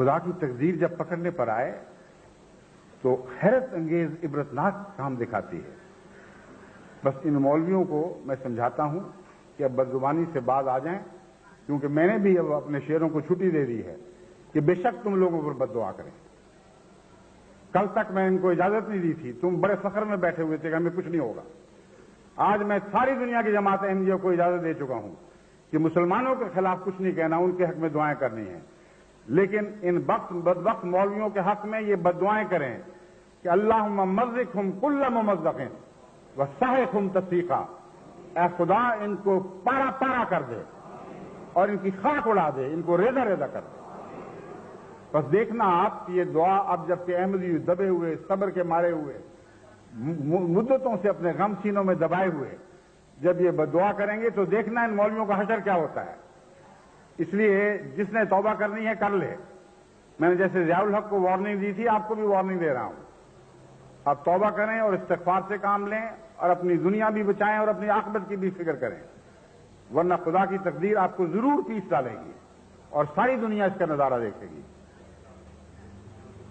خدا کی تقدیر جب پکڑنے پر آئے تو حیرت انگیز عبرتناک کام دکھاتی ہے. بس ان مولویوں کو میں سمجھاتا ہوں کہ اب بدزبانی سے باز آ جائیں، کیونکہ میں نے بھی اب اپنے شیروں کو چھٹی دے دی ہے کہ بے شک تم لوگوں پر بد دعا کریں. کل تک میں ان کو اجازت نہیں دی تھی، تم بڑے فخر میں بیٹھے ہوئے تھے کہ ہمیں کچھ نہیں ہوگا. آج میں ساری دنیا کی جماعت احمدیہ کو اجازت دے چکا ہوں کہ مسلمانوں کے خلاف کچھ نہیں کہنا، ان کے حق میں دعائیں کرنی ہیں، لیکن ان بدبخت مولویوں کے حق میں یہ بد دعائیں کریں کہ اللہم مزقہم کل ممزق وسحقہم تسحیقا. اے خدا ان کو پارا پارا کر دے اور ان کی خاک اڑا دے، ان کو ریزہ ریزہ کر دے. بس دیکھنا آپ کہ یہ دعا اب جب کہ احمدی دبے ہوئے، صبر کے مارے ہوئے، مدتوں سے اپنے غم سینوں میں دبائے ہوئے، جب یہ دعا کریں گے تو دیکھنا ان مولویوں کا حشر کیا ہوتا ہے. اس لیے جس نے توبہ کرنی ہے کر لے. میں نے جیسے ضیاء الحق کو وارننگ دی تھی، آپ کو بھی وارننگ دے رہا ہوں. آپ توبہ کریں اور استغفار سے کام لیں اور اپنی دنیا بھی بچائیں اور اپنی عاقبت کی بھی فکر کریں، ورنہ خدا کی تقدیر آپ کو ضرور پیس ڈالے گی اور ساری دنیا اس کا نظارہ دیکھے گی.